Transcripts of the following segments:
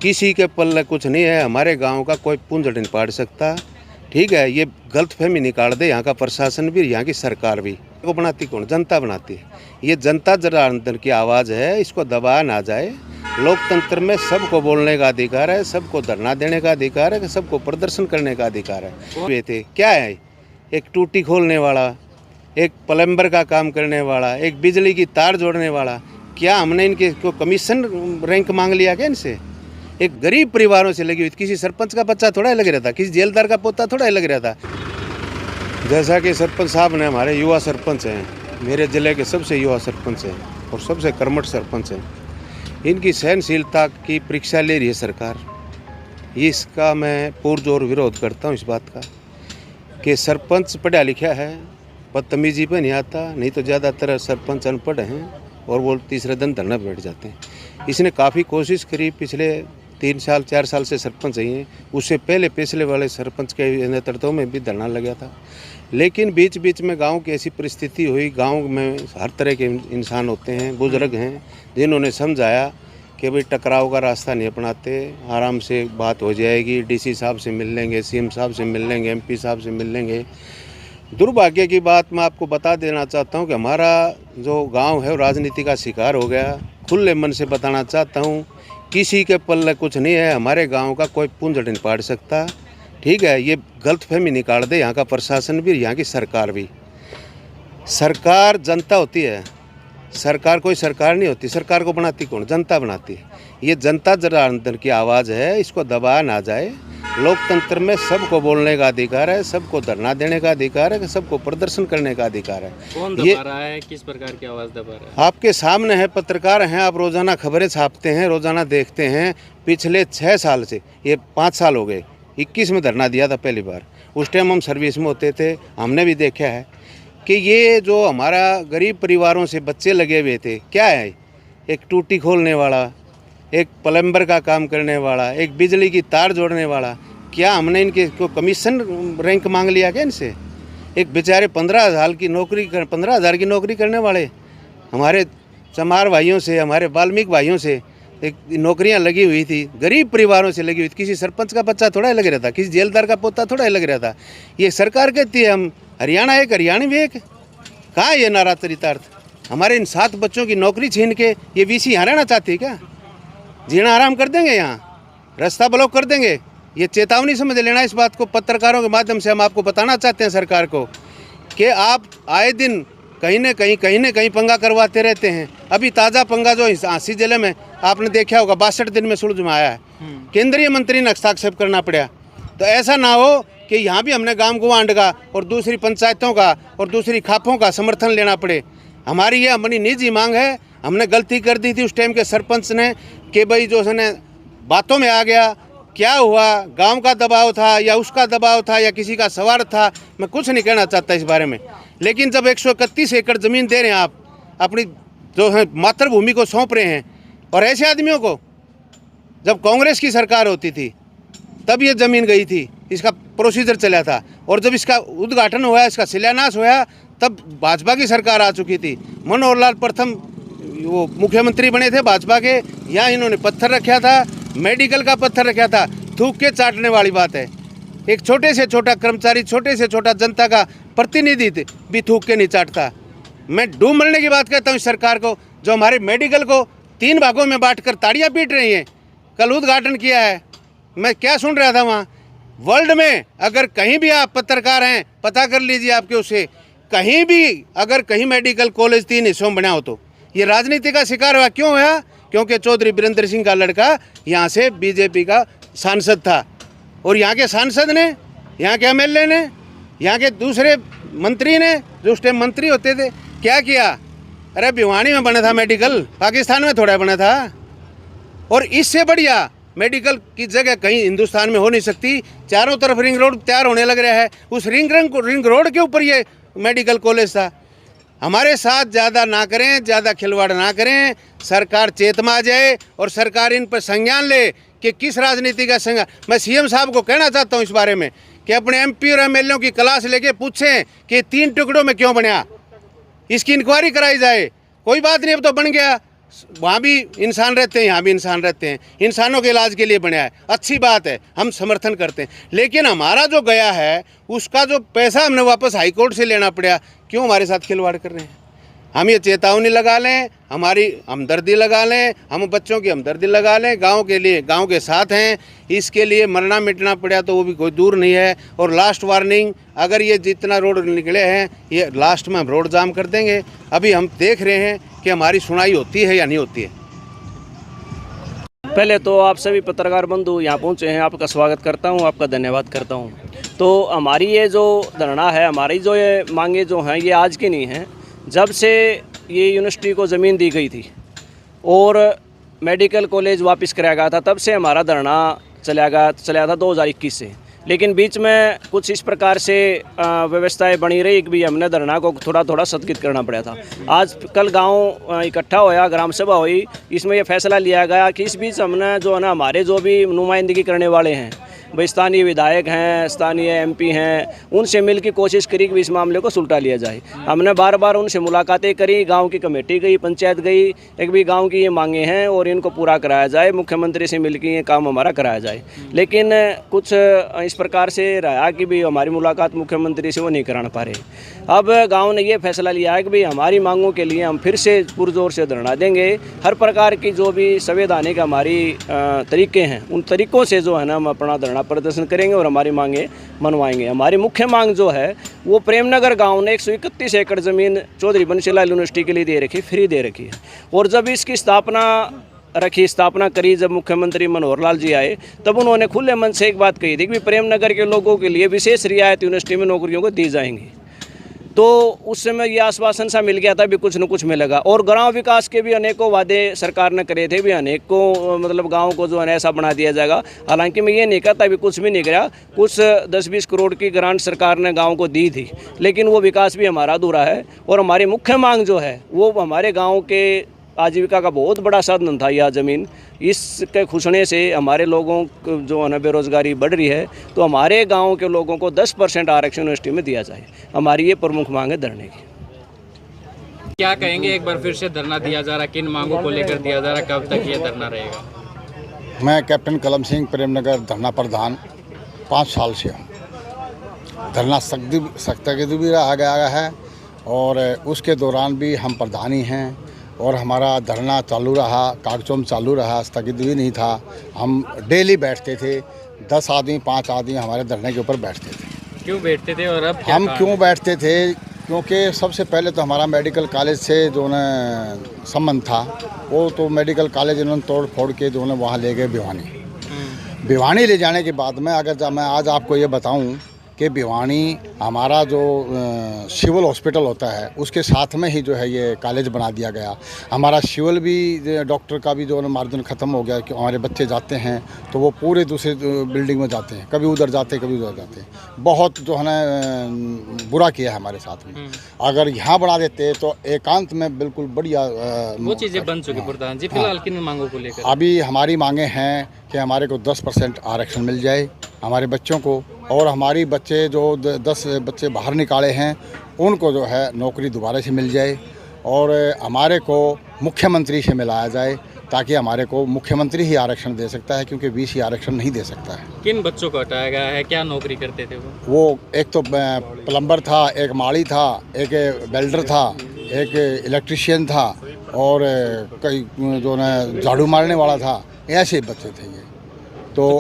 किसी के पल्ले कुछ नहीं है, हमारे गांव का कोई पूंज नहीं पाड़ सकता। ठीक है, ये गलतफहमी निकाल दे यहाँ का प्रशासन भी, यहाँ की सरकार भी। को बनाती कौन? जनता बनाती है। ये जनता जनार्दन की आवाज़ है, इसको दबाया ना जाए। लोकतंत्र में सबको बोलने का अधिकार है, सबको धरना देने का अधिकार है, सबको प्रदर्शन करने का अधिकार है। वे थे क्या है? एक टूटी खोलने वाला, एक प्लम्बर का काम करने वाला, एक बिजली की तार जोड़ने वाला। क्या हमने इनके को कमीशन रैंक मांग लिया क्या इनसे? एक गरीब परिवारों से लगी हुई, किसी सरपंच का बच्चा थोड़ा लग रहा था, किसी जेलदार का पोता थोड़ा लग रहा था। जैसा कि सरपंच साहब ने, हमारे युवा सरपंच हैं, मेरे ज़िले के सबसे युवा सरपंच हैं और सबसे कर्मठ सरपंच हैं। इनकी सहनशीलता की परीक्षा ले रही है सरकार। इसका मैं पुरजोर विरोध करता हूँ, इस बात का कि सरपंच पढ़ा लिखा है, बदतमीजी पे नहीं आता। नहीं तो ज़्यादातर सरपंच अनपढ़ हैं और वो तीसरे दिन धरना बैठ जाते हैं। इसने काफ़ी कोशिश करी, पिछले 3 साल 4 साल से सरपंच ही हैं। उससे पहले पिछले वाले सरपंच के नेतृत्व में भी धरना लगा था, लेकिन बीच बीच में गांव की ऐसी परिस्थिति हुई। गांव में हर तरह के इंसान होते हैं, बुजुर्ग हैं, जिन्होंने समझाया कि भाई टकराव का रास्ता नहीं अपनाते, आराम से बात हो जाएगी, डीसी साहब से मिल लेंगे, सीएम साहब से मिल लेंगे, एमपी साहब से मिल लेंगे। दुर्भाग्य की बात मैं आपको बता देना चाहता हूं कि हमारा जो गांव है वो राजनीति का शिकार हो गया। खुले मन से बताना चाहता हूं, किसी के पल्ले कुछ नहीं है, हमारे गांव का कोई पूंज नहीं पाड़ सकता। ठीक है, ये गलतफहमी निकाल दे यहाँ का प्रशासन भी, यहाँ की सरकार भी। सरकार जनता होती है, सरकार कोई सरकार नहीं होती। सरकार को बनाती कौन? जनता बनाती है। ये जनता जनार्दन की आवाज़ है, इसको दबाया ना जाए। लोकतंत्र में सबको बोलने का अधिकार है, सबको धरना देने का अधिकार है, सबको प्रदर्शन करने का अधिकार है। कौन दबा रहा है? किस प्रकार की आवाज़ दबा रहा है? आपके सामने है, पत्रकार हैं, आप रोज़ाना खबरें छापते हैं, रोज़ाना देखते हैं। पिछले 6 साल से, ये 5 साल हो गए, 21 में धरना दिया था पहली बार। उस टाइम हम सर्विस में होते थे, हमने भी देखा है कि ये जो हमारा गरीब परिवारों से बच्चे लगे हुए थे, क्या है? एक टूटी खोलने वाला, एक प्लम्बर का काम करने वाला, एक बिजली की तार जोड़ने वाला। क्या हमने इनके को कमीशन रैंक मांग लिया क्या इनसे? एक बेचारे 15,000 की नौकरी करने वाले हमारे चमार भाइयों से, हमारे वाल्मीकि भाइयों से एक नौकरियां लगी हुई थी, गरीब परिवारों से लगी हुई थी। किसी सरपंच का बच्चा थोड़ा लग रहा था, किसी जेलदार का पोता थोड़ा लग रहा था। ये सरकार कहती है हम हरियाणा एक, हरियाणा भी एक। कहाँ ये नारा चरितार्थ? हमारे इन 7 बच्चों की नौकरी छीन के ये वीसी यहाँ रहना चाहती है क्या? जीना आराम कर देंगे, यहाँ रास्ता ब्लॉक कर देंगे। ये चेतावनी समझ लेना इस बात को। पत्रकारों के माध्यम से हम आपको बताना चाहते हैं सरकार को कि आप आए दिन कहीं न कहीं पंगा करवाते रहते हैं। अभी ताज़ा पंगा जो झांसी जिले में आपने देखा होगा, 62 दिन में सुलझ में आया है, केंद्रीय मंत्री ने हस्ताक्षर करना पड़ा। तो ऐसा ना हो कि यहाँ भी हमने गांव गुवांड का और दूसरी पंचायतों का और दूसरी खापों का समर्थन लेना पड़े। हमारी ये अपनी निजी मांग है। हमने गलती कर दी थी उस टाइम के सरपंच ने कि भाई जो है बातों में आ गया। क्या हुआ? गांव का दबाव था या उसका दबाव था या किसी का सवार था, मैं कुछ नहीं कहना चाहता इस बारे में। लेकिन जब 131 एकड़ ज़मीन दे रहे हैं आप, अपनी जो है मातृभूमि को सौंप रहे हैं, और ऐसे आदमियों को, जब कांग्रेस की सरकार होती थी तब ये ज़मीन गई थी, इसका प्रोसीजर चला था, और जब इसका उद्घाटन हुआ, इसका शिलान्यास हुआ, तब भाजपा की सरकार आ चुकी थी। मनोहर लाल प्रथम वो मुख्यमंत्री बने थे भाजपा के। यहाँ इन्होंने पत्थर रखा था, मेडिकल का पत्थर रखा था। थूक के चाटने वाली बात है। एक छोटे से छोटा कर्मचारी, छोटे से छोटा जनता का प्रतिनिधि भी थूक के नहीं चाटता। मैं डूब मरने की बात कहता हूँ सरकार को, जो हमारे मेडिकल को 3 भागों में बांटकर ताड़ियाँ पीट रही हैं। कल उद्घाटन किया है, मैं क्या सुन रहा था वहाँ। वर्ल्ड में अगर कहीं भी आप पत्रकार हैं, पता कर लीजिए आपके उससे, कहीं भी अगर कहीं मेडिकल कॉलेज 3 हिस्सों में बना हो तो ये राजनीति का शिकार हुआ। क्यों हुआ? क्योंकि चौधरी वीरेंद्र सिंह का लड़का यहाँ से बीजेपी का सांसद था, और यहाँ के सांसद ने, यहाँ के एमएलए ने, यहाँ के दूसरे मंत्री ने, जो उस टाइम मंत्री होते थे, क्या किया? अरे भिवानी में बना था मेडिकल, पाकिस्तान में थोड़ा बना था। और इससे बढ़िया मेडिकल की जगह कहीं हिंदुस्तान में हो नहीं सकती। चारों तरफ रिंग रोड तैयार होने लग रहा है, उस रिंग रोड के ऊपर ये मेडिकल कॉलेज था। हमारे साथ ज़्यादा ना करें, ज़्यादा खिलवाड़ ना करें। सरकार चेतमा आ जाए और सरकार इन पर संज्ञान ले कि किस राजनीति का संज्ञान। मैं सीएम साहब को कहना चाहता हूं इस बारे में कि अपने एमपी और एमएलए की क्लास लेके पूछें कि 3 टुकड़ों में क्यों बना, इसकी इंक्वायरी कराई जाए। कोई बात नहीं, अब तो बन गया, वहाँ भी इंसान रहते हैं, यहाँ भी इंसान रहते हैं, इंसानों के इलाज के लिए बनाया है, अच्छी बात है, हम समर्थन करते हैं। लेकिन हमारा जो गया है उसका जो पैसा हमने वापस हाई कोर्ट से लेना पड़ा, क्यों हमारे साथ खिलवाड़ कर रहे हैं? हम ये चेतावनी लगा लें, हमारी हमदर्दी लगा लें, हम बच्चों की हमदर्दी लगा लें, गांव के लिए, गांव के साथ हैं, इसके लिए मरना मिटना पड़ा तो वो भी कोई दूर नहीं है। और लास्ट वार्निंग, अगर ये जितना रोड निकले हैं ये लास्ट में हम रोड जाम कर देंगे। अभी हम देख रहे हैं कि हमारी सुनाई होती है या नहीं होती है। पहले तो आप सभी पत्रकार बंधु यहाँ पहुँचे हैं, आपका स्वागत करता हूँ, आपका धन्यवाद करता हूँ। तो हमारी ये जो धरना है, हमारी जो ये मांगे जो हैं, ये आज की नहीं हैं। जब से ये यूनिवर्सिटी को ज़मीन दी गई थी और मेडिकल कॉलेज वापस कराया गया था, तब से हमारा धरना चला था 2021 से। लेकिन बीच में कुछ इस प्रकार से व्यवस्थाएं बनी रही कि भी हमने धरना को थोड़ा थोड़ा स्थगित करना पड़ा था। आज कल गांव इकट्ठा होया, ग्राम सभा हुई, इसमें यह फैसला लिया गया कि इस बीच हमने जो है ना, हमारे जो भी नुमाइंदगी करने वाले हैं, भाई स्थानीय विधायक हैं, स्थानीय एमपी हैं, उनसे मिल की कोशिश करी कि इस मामले को सुलटा लिया जाए। हमने बार बार उनसे मुलाकातें करी, गांव की कमेटी गई, पंचायत गई, एक भी गांव की ये मांगे हैं और इनको पूरा कराया जाए, मुख्यमंत्री से मिल के ये काम हमारा कराया जाए। लेकिन कुछ इस प्रकार से रहा कि भी हमारी मुलाकात मुख्यमंत्री से वो नहीं कराना पा रहे। अब गाँव ने ये फैसला लिया है कि भाई हमारी मांगों के लिए हम फिर से पुरजोर से धरना देंगे। हर प्रकार की जो भी संवैधानिक हमारी तरीके हैं, उन तरीक़ों से जो है ना, हम अपना धरना प्रदर्शन करेंगे और हमारी मांगे मनवाएंगे। हमारी मुख्य मांग जो है वो प्रेमनगर गांव ने 131 एकड़ ज़मीन चौधरी बंशीलाल यूनिवर्सिटी के लिए दे रखी, फ्री दे रखी है। और जब इसकी स्थापना करी, जब मुख्यमंत्री मनोहर लाल जी आए, तब उन्होंने खुले मन से एक बात कही थी कि प्रेमनगर के लोगों के लिए विशेष रियायत यूनिवर्सिटी में नौकरियों को दी जाएंगी। तो उस समय ये आश्वासन सा मिल गया था भी कुछ न कुछ मिलेगा। और गांव विकास के भी अनेकों वादे सरकार ने करे थे, भी अनेकों मतलब गांव को जो है ऐसा बना दिया जाएगा। हालांकि मैं ये नहीं कहता भी कुछ भी नहीं करा, कुछ 10-20 करोड़ की ग्रांट सरकार ने गांव को दी थी, लेकिन वो विकास भी हमारा अधूरा है। और हमारी मुख्य मांग जो है वो हमारे गाँव के आजीविका का बहुत बड़ा साधन था यह ज़मीन। इसके खुसने से हमारे लोगों को जो है ना बेरोज़गारी बढ़ रही है, तो हमारे गांव के लोगों को 10% आरक्षण यूनिवर्सिटी में दिया जाए। हमारी ये प्रमुख मांग है धरने की। क्या कहेंगे, एक बार फिर से धरना दिया जा रहा, किन मांगों को लेकर दिया जा रहा, कब तक ये धरना रहेगा? मैं कैप्टन कलम सिंह प्रेमनगर धरना प्रधान 5 साल से हूँ। धरना स्थगित भी रहा गया है और उसके दौरान भी हम प्रधान ही हैं और हमारा धरना चालू रहा, कागजों में चालू रहा, स्थगित भी नहीं था। हम डेली बैठते थे, 10 आदमी 5 आदमी हमारे धरने के ऊपर बैठते थे। क्यों बैठते थे और अब क्या हम क्यों बैठते थे? क्योंकि सबसे पहले तो हमारा मेडिकल कॉलेज से जो न संबंध था, वो तो मेडिकल कॉलेज इन्होंने तोड़ फोड़ के जो न वहाँ ले गए भिवानी। भिवानी ले जाने के बाद में अगर मैं आज आपको ये बताऊं कि भिवानी हमारा जो सिविल हॉस्पिटल होता है उसके साथ में ही जो है ये कॉलेज बना दिया गया। हमारा सिविल भी डॉक्टर का भी जो मार्जिन ख़त्म हो गया कि हमारे बच्चे जाते हैं तो वो पूरे दूसरे बिल्डिंग में जाते हैं, कभी उधर जाते हैं कभी उधर जाते हैं। बहुत जो है ना बुरा किया है हमारे साथ में। अगर यहाँ बना देते तो एकांत में बिल्कुल बढ़िया वो चीज़ें बन चुकी। प्रधान जी, फिलहाल किन मांगों को लेकर? अभी हमारी मांगे हैं कि हमारे को 10% आरक्षण मिल जाए हमारे बच्चों को, और हमारी बच्चे जो 10 बच्चे बाहर निकाले हैं उनको जो है नौकरी दोबारा से मिल जाए, और हमारे को मुख्यमंत्री से मिलाया जाए ताकि हमारे को मुख्यमंत्री ही आरक्षण दे सकता है, क्योंकि वीसी आरक्षण नहीं दे सकता है। किन बच्चों को हटाया गया है, क्या नौकरी करते थे वो एक तो प्लम्बर था, एक माली था, एक वेल्डर था, एक इलेक्ट्रिशियन था और कई जो न झाड़ू मारने वाला था, ऐसे बच्चे थे ये। तो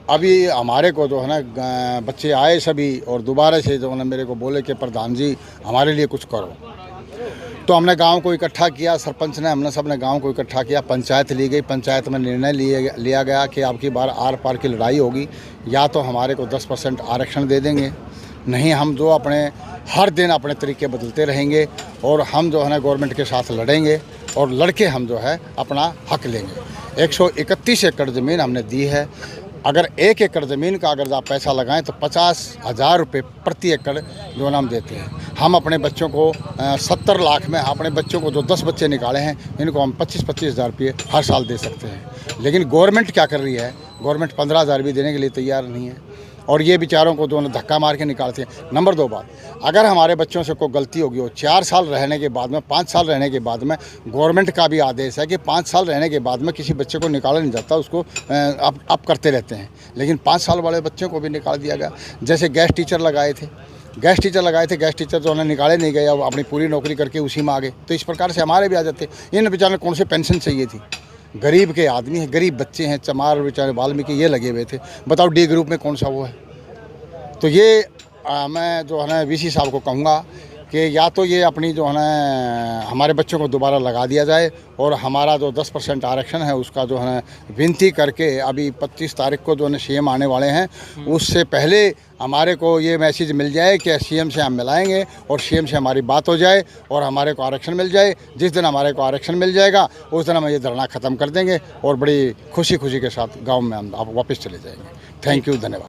अभी हमारे को जो है ना बच्चे आए सभी और दोबारा से जो है ना मेरे को बोले कि प्रधान जी हमारे लिए कुछ करो। तो हमने गांव को इकट्ठा किया, सरपंच ने, हमने सब ने गांव को इकट्ठा किया, पंचायत ली गई। पंचायत में निर्णय लिया गया कि अब की बार आर पार की लड़ाई होगी, या तो हमारे को 10% आरक्षण दे देंगे, नहीं हम जो अपने हर दिन अपने तरीके बदलते रहेंगे और हम जो है ना गवर्नमेंट के साथ लड़ेंगे और लड़के हम जो है अपना हक लेंगे। 131 एकड़ ज़मीन हमने दी है। अगर 1 एकड़ ज़मीन का अगर आप पैसा लगाएं तो 50,000 रुपये प्रति एकड़ जो नाम देते हैं। हम अपने बच्चों को 70 लाख में अपने बच्चों को जो 10 बच्चे निकाले हैं इनको हम 25-25 हज़ार रुपये हर साल दे सकते हैं। लेकिन गवर्नमेंट क्या कर रही है, गवर्नमेंट 15,000 भी देने के लिए तैयार नहीं है। और ये बेचारों को दोनों धक्का मार के निकालते हैं। नंबर 2 बात, अगर हमारे बच्चों से कोई गलती होगी हो 4 साल रहने के बाद में, 5 साल रहने के बाद में, गवर्नमेंट का भी आदेश है कि 5 साल रहने के बाद में किसी बच्चे को निकाला नहीं जाता, उसको अप करते रहते हैं। लेकिन 5 साल वाले बच्चों को भी निकाल दिया गया। जैसे गैस टीचर लगाए थे, गैस टीचर जो उन्हें निकाले नहीं गए, अब अपनी पूरी नौकरी करके उसी में आ गए। तो इस प्रकार से हमारे भी आ जाते। इन बेचारे कौन से पेंशन चाहिए थी, गरीब के आदमी हैं, गरीब बच्चे हैं, चमार बेचारे वाल्मीकि ये लगे हुए थे। बताओ डी ग्रुप में कौन सा वो है। तो ये मैं जो है ना वीसी साहब को कहूँगा कि या तो ये अपनी जो है ना हमारे बच्चों को दोबारा लगा दिया जाए, और हमारा जो 10% आरक्षण है उसका जो है ना विनती करके, अभी 25 तारीख को जो है CM आने वाले हैं, उससे पहले हमारे को ये मैसेज मिल जाए कि CM से हम मिलाएंगे और CM से हमारी बात हो जाए और हमारे को आरक्षण मिल जाए। जिस दिन हमारे को आरक्षण मिल जाएगा उस दिन हम ये धरना ख़त्म कर देंगे और बड़ी खुशी के साथ गाँव में हम वापस चले जाएंगे। थैंक यू, धन्यवाद।